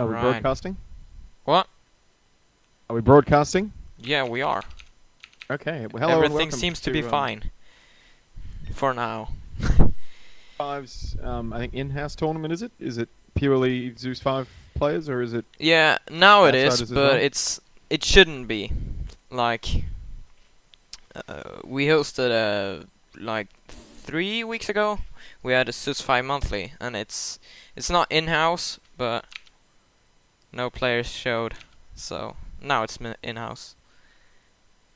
Are we broadcasting? What? Are we broadcasting? Yeah, we are. Okay. Well, hello and Everything welcome seems to be fine. For now. Zeus5's, I think, in-house tournament, is it? Is it purely Zeus5 players, or is it... Yeah, now it is, outsiders as but well? it shouldn't be. Like, we hosted like 3 weeks ago. We had a Zeus5 monthly, and it's not in-house, but no players showed. So now it's in-house.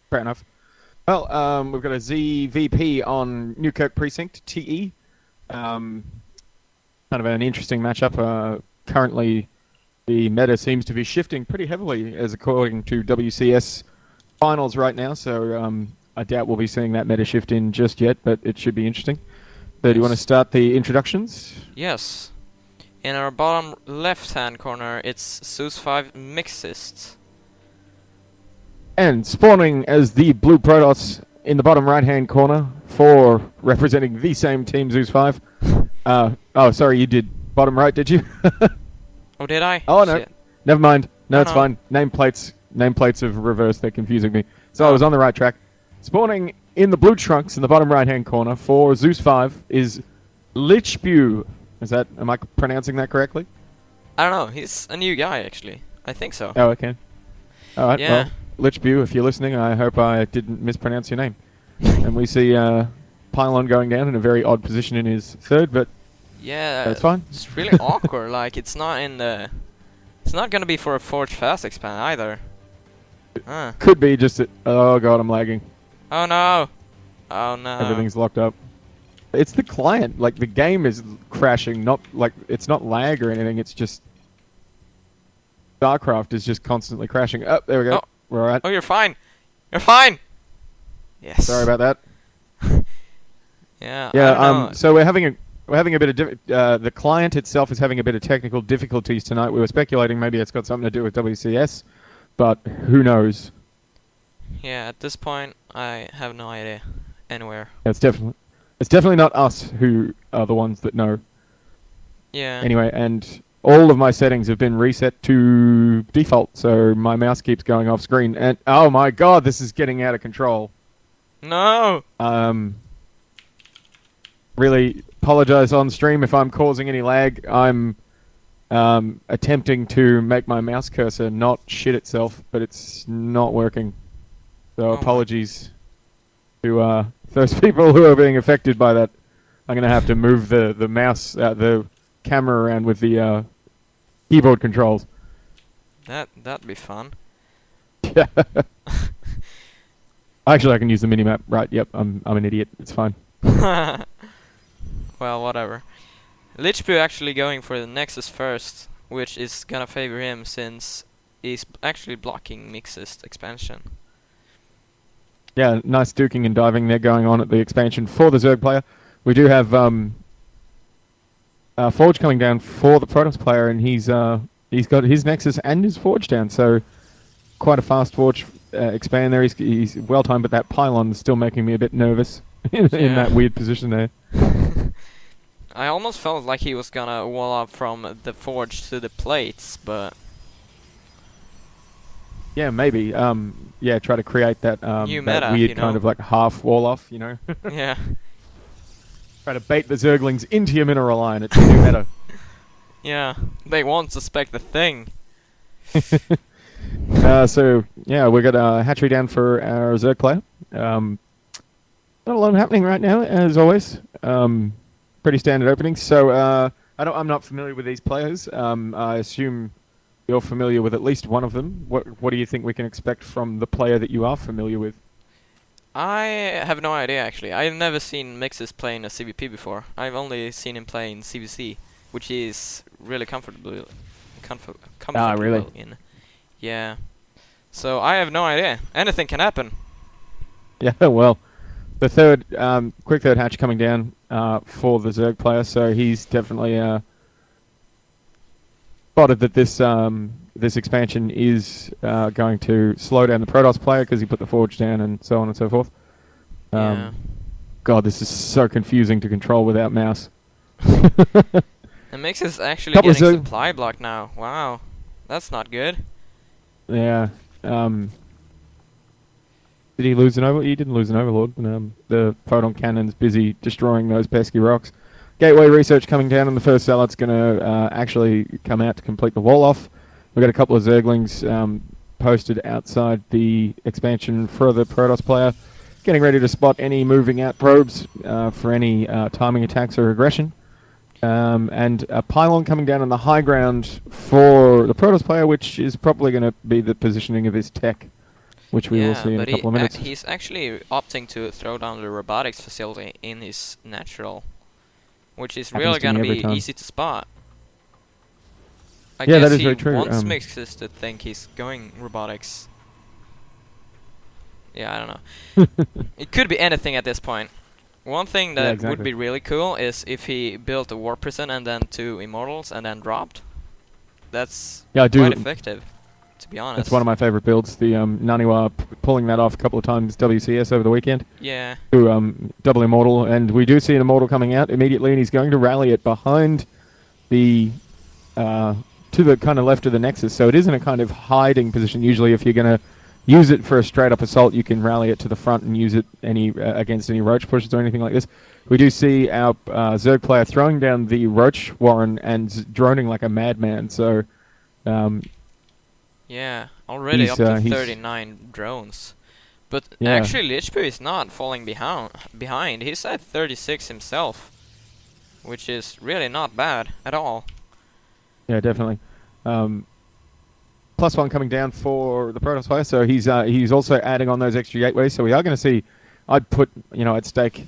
Fair enough. Well, we've got a ZVP on Newkirk Precinct, TE. Kind of an interesting matchup. Currently, the meta seems to be shifting pretty heavily, as according to WCS finals right now, so I doubt we'll be seeing that meta shift in just yet, but it should be interesting. So do you want to start the introductions? Yes. In our bottom left-hand corner, it's Zeus5 Mixist. And spawning as the blue Protoss in the bottom right-hand corner for representing the same team, Zeus5. Oh, sorry, you did bottom right, did you? Oh, did I? Oh, no. Shit. Never mind. No, Oh, it's no. fine. Nameplates have reversed. They're confusing me. So I was on the right track. Spawning in the blue trunks in the bottom right-hand corner for Zeus5 is Lichbu. Am I pronouncing that correctly? I don't know. He's a new guy, actually. I think so. Oh, okay. All right, Yeah. well, Lichbu, if you're listening, I hope I didn't mispronounce your name. And we see Pylon going down in a very odd position in his third, but Yeah. that's fine. It's really awkward. Like, it's not in the... It's not gonna be for a Forge Fast expand either. Huh. Could be just that... Oh, God, I'm lagging. Oh, no. Oh, no. Everything's locked up. It's the client. Like, the game is crashing. Not like it's not lag or anything. It's just... StarCraft is just constantly crashing. Oh, there we go. Oh. We're all right. Oh, you're fine. You're fine. Yes. Sorry about that. Yeah. I Yeah. don't know. So we're having a bit of the client itself is having a bit of technical difficulties tonight. We were speculating maybe it's got something to do with WCS, but who knows? Yeah. At this point, I have no idea. Anywhere. It's definitely not us who are the ones that know. Yeah. Anyway, and all of my settings have been reset to default, so my mouse keeps going off screen. And oh my God, this is getting out of control. No. Really apologize on stream if I'm causing any lag. I'm attempting to make my mouse cursor not shit itself, but it's not working. So apologies to those people who are being affected by that. I'm going to have to move the mouse, the camera around with the keyboard controls. That'd be fun. Actually, I can use the minimap. Right, yep, I'm an idiot. It's fine. Well, whatever. Lichbu actually going for the Nexus first, which is gonna favor him since he's actually blocking Mixist expansion. Yeah, nice duking and diving there going on at the expansion for the Zerg player. We do have Forge coming down for the Protoss player, and he's got his Nexus and his Forge down, so quite a fast Forge expand there. He's well timed, but that pylon's still making me a bit nervous in that weird position there. I almost felt like he was gonna wall up from the Forge to the plates, but Yeah, maybe. Yeah, try to create that New that meta, weird you kind know? of like half wall off, you know. yeah. Try to bait the Zerglings into your mineral line. It's a new meta. Yeah. They won't suspect a thing. So yeah, we got a hatchery down for our Zerg player. Not a lot happening right now, as always. Pretty standard openings. So I'm not familiar with these players. I assume you're familiar with at least one of them. What do you think we can expect from the player that you are familiar with? I have no idea actually. I've never seen Mixis play in a CVP before. I've only seen him play in CVC, which is really comfortable really? in. Yeah. So I have no idea. Anything can happen. Yeah, well, the third quick third hatch coming down for the Zerg player, so he's definitely spotted that this expansion is going to slow down the Protoss player because he put the Forge down and so on and so forth. Yeah. God, this is so confusing to control without mouse. And Mixis actually Couple of getting Zerg- supply block now. Wow. That's not good. Yeah. Did he lose an Overlord? He didn't lose an Overlord. The Photon Cannon's busy destroying those pesky rocks. Gateway research coming down, and the first Zealot's going to actually come out to complete the wall off. We've got a couple of Zerglings posted outside the expansion for the Protoss player, getting ready to spot any moving out probes for any timing attacks or aggression. And a pylon coming down on the high ground for the Protoss player, which is probably going to be the positioning of his tech, which we will see in a couple of minutes. He's actually opting to throw down the robotics facility in his natural, which is really going to be easy to spot. I guess that is very true. He wants mixes to think he's going robotics. Yeah, I don't know. It could be anything at this point. One thing that would be really cool is if he built a War Prison and then 2 Immortals and then dropped. That's quite effective, to be honest. It's one of my favorite builds. The Naniwa pulling that off a couple of times WCS over the weekend. Yeah. To double Immortal, and we do see an Immortal coming out immediately, and he's going to rally it behind the to the kind of left of the Nexus. So it is in a kind of hiding position. Usually, if you're going to use it for a straight-up assault, you can rally it to the front and use it against any Roach pushes or anything like this. We do see our Zerg player throwing down the Roach Warren and droning like a madman. So, yeah, already up to 39 drones. But actually, Lichbu is not falling behind. He's at 36 himself, which is really not bad at all. Yeah, definitely. +1 coming down for the Protoss player, so he's also adding on those extra gateways. So we are going to see, I'd put at stake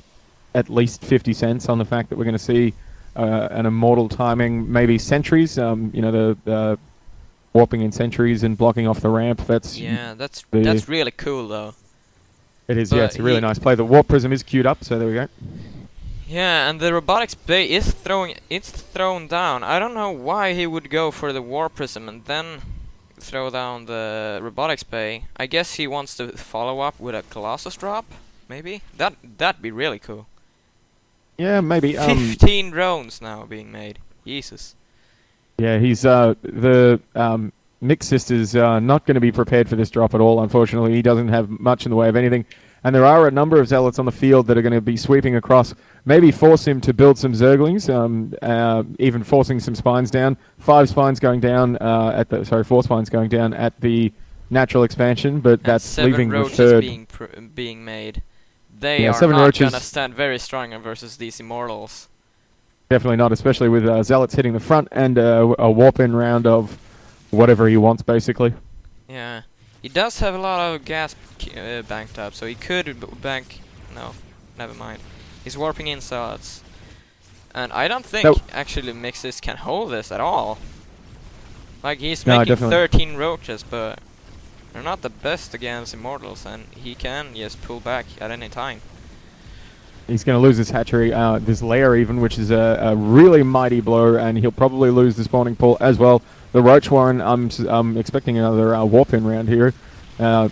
at least 50 cents on the fact that we're going to see an Immortal timing, maybe sentries. The warping in sentries and blocking off the ramp. That's really cool though. It is. Yeah, it's a really nice play. The Warp Prism is queued up, so there we go. Yeah, and the robotics bay is thrown down. I don't know why he would go for the War Prism and then throw down the robotics bay. I guess he wants to follow up with a Colossus drop, maybe? That'd be really cool. Yeah, maybe. 15 drones now being made. Jesus. Yeah, he's the Mix Sister's not going to be prepared for this drop at all, unfortunately. He doesn't have much in the way of anything. And there are a number of Zealots on the field that are going to be sweeping across, maybe force him to build some Zerglings, even forcing some spines down. 4 spines going down at the natural expansion, but that's leaving the third. 7 roaches being made. They are not going to stand very strong versus these Immortals. Definitely not, especially with Zealots hitting the front and a warp-in round of whatever he wants, basically. Yeah. He does have a lot of gas banked up, so he could bank... No, never mind. He's warping in Zealots. And I don't think actually Mixes can hold this at all. Like, he's making 13 roaches, but they're not the best against Immortals, and he can just pull back at any time. He's going to lose this hatchery, this lair even, which is a really mighty blow, and he'll probably lose the spawning pool as well. The Roach Warren, I'm expecting another warp-in round here. The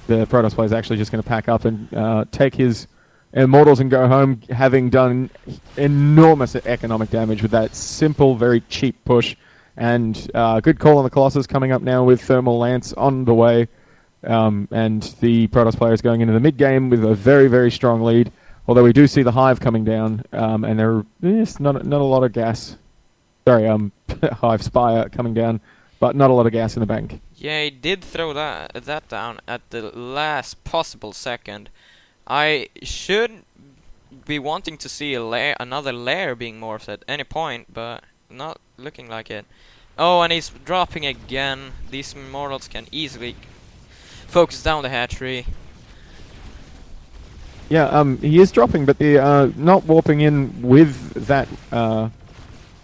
Protoss player is actually just going to pack up and take his Immortals and go home, having done enormous economic damage with that simple, very cheap push. And good call on the Colossus coming up now with Thermal Lance on the way. And the Protoss player is going into the mid-game with a very, very strong lead. Although we do see the Hive coming down, and there's not a lot of gas. Sorry, Hive Spire coming down, but not a lot of gas in the bank. Yeah, he did throw that down at the last possible second. I should be wanting to see another layer being morphed at any point, but not looking like it. Oh, and he's dropping again. These Immortals can easily focus down the hatchery. Yeah, he is dropping, but the not warping in with that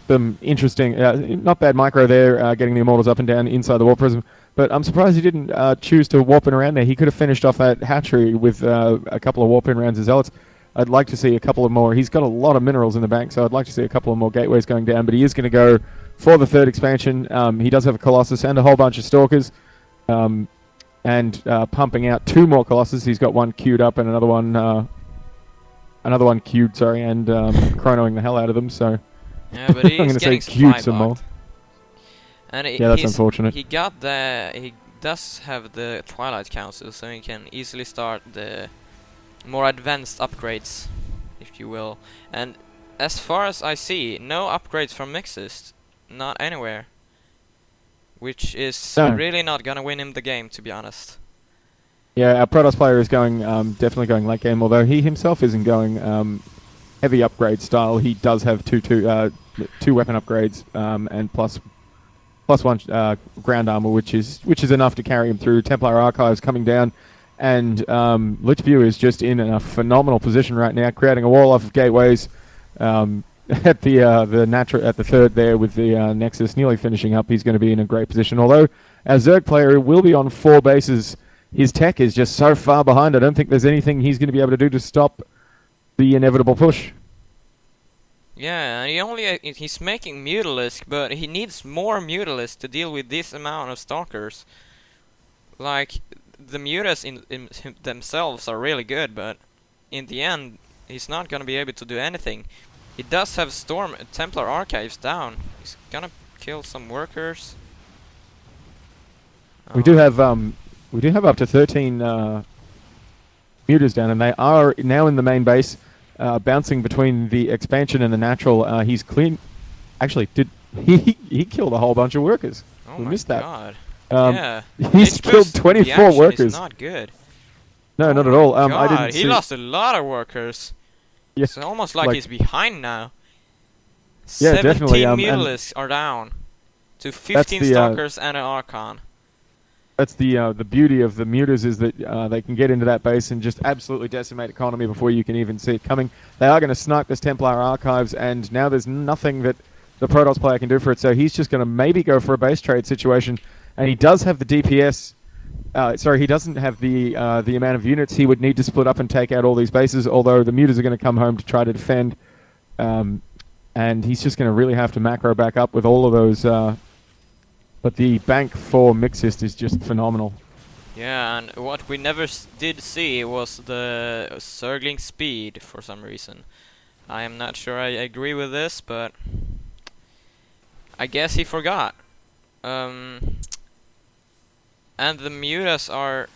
some interesting, not bad micro there, getting the Immortals up and down inside the Warp Prism. But I'm surprised he didn't choose to warp in around there. He could have finished off that hatchery with a couple of warp in rounds of Zealots. I'd like to see a couple of more. He's got a lot of minerals in the bank, so I'd like to see a couple of more gateways going down. But he is going to go for the third expansion. He does have a Colossus and a whole bunch of Stalkers. And pumping out 2 more Colossus. He's got one queued up and another one queued, and chronoing the hell out of them. So yeah, but he's getting supply blocked. And Yeah, that's unfortunate. He does have the Twilight Council, so he can easily start the more advanced upgrades, if you will. And as far as I see, no upgrades from Mixist, not anywhere. Which is really not gonna win him the game, to be honest. Yeah, our Protoss player is going definitely going late game, although he himself isn't going heavy upgrade style. He does have two weapon upgrades and plus one ground armor, which is enough to carry him through. Templar Archives coming down, and Lichview is just in a phenomenal position right now, creating a wall off of gateways at the third there with the Nexus nearly finishing up. He's going to be in a great position. Although our Zerg player will be on 4 bases, his tech is just so far behind. I don't think there's anything he's going to be able to do to stop the inevitable push. Yeah, and he's making Mutalisk, but he needs more Mutalisk to deal with this amount of Stalkers. Like, the Mutas in themselves are really good, but in the end, he's not gonna be able to do anything. He does have Templar Archives down. He's gonna kill some workers. We do have up to 13 mutas down, and they are now in the main base. Bouncing between the expansion and the natural. He's clean. Actually, he killed a whole bunch of workers? Oh we my missed that. God. Yeah. He's killed 24 workers. Is not good. No, not at all. God, I didn't he lost a lot of workers. Yeah, it's almost like he's behind now. Yeah, 17 definitely. Mutalisks are down to 15 Stalkers and an Archon. That's the beauty of the mutas, is that they can get into that base and just absolutely decimate economy before you can even see it coming. They are going to snipe this Templar Archives, and now there's nothing that the Protoss player can do for it, so he's just going to maybe go for a base trade situation. And he does have the DPS. He doesn't have the amount of units he would need to split up and take out all these bases, although the mutas are going to come home to try to defend. And he's just going to really have to macro back up with all of those... But the bank for Mixist is just phenomenal. Yeah, and what we never did see was the Zergling speed for some reason. I am not sure I agree with this, but I guess he forgot. And the mutas are...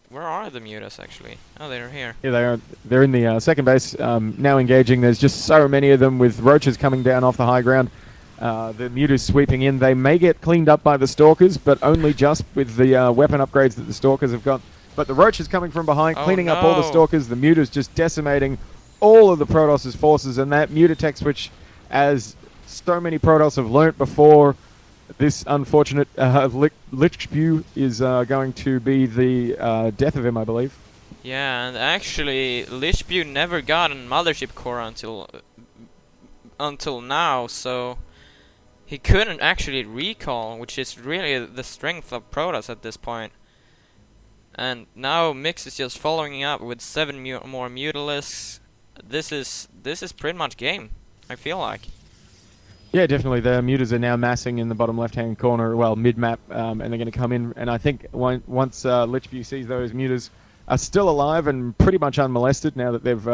Where are the mutas, actually? Oh, they're here. Yeah, they are. They're in the second base, now engaging. There's just so many of them with roaches coming down off the high ground. The mutas sweeping in. They may get cleaned up by the Stalkers, but only just with the weapon upgrades that the Stalkers have got. But the Roaches coming from behind, cleaning up all the Stalkers. The mutas just decimating all of the Protoss' forces. And that mutatech switch, as so many Protoss have learnt before, this unfortunate Lichview is going to be the death of him, I believe. Yeah, and actually, Lichview never got a Mothership Core until now, so... He couldn't actually recall, which is really the strength of Protoss at this point. And now Mix is just following up with 7 more Mutalisks. This is pretty much game, I feel like. Yeah, definitely. The mutas are now massing in the bottom left-hand corner, well, mid-map, and they're going to come in. And I think once Lichview sees those mutas are still alive and pretty much unmolested now that they've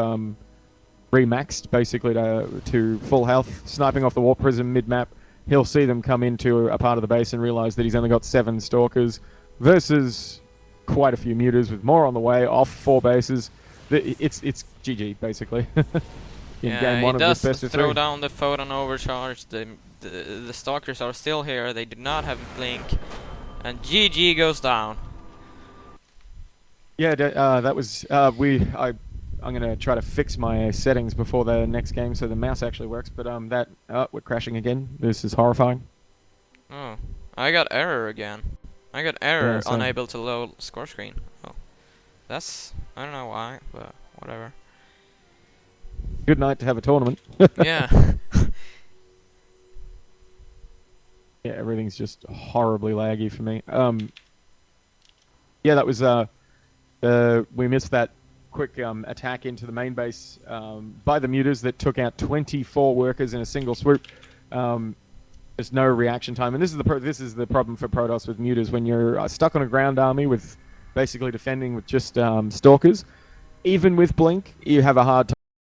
remaxed, basically, to full health, sniping off the Warp Prism mid-map, he'll see them come into a part of the base and realize that he's only got 7 Stalkers versus quite a few mutas with more on the way off 4 bases. It's GG, basically. In game 1 of this best of 3. He does throw down the Photon Overcharge. The Stalkers are still here. They do not have a blink. And GG goes down. Yeah, that was... I'm going to try to fix my settings before the next game so the mouse actually works, but we're crashing again. This is horrifying. Oh, I got error again. I got error, unable to load score screen. Oh, that's... I don't know why, but whatever. Good night to have a tournament. Yeah. Yeah, everything's just horribly laggy for me. Yeah, that was... we missed that quick attack into the main base by the mutas that took out 24 workers in a single swoop. There's no reaction time, and this is the problem for Protoss with mutas. When you're stuck on a ground army with basically defending with just stalkers, even with blink, you have a hard time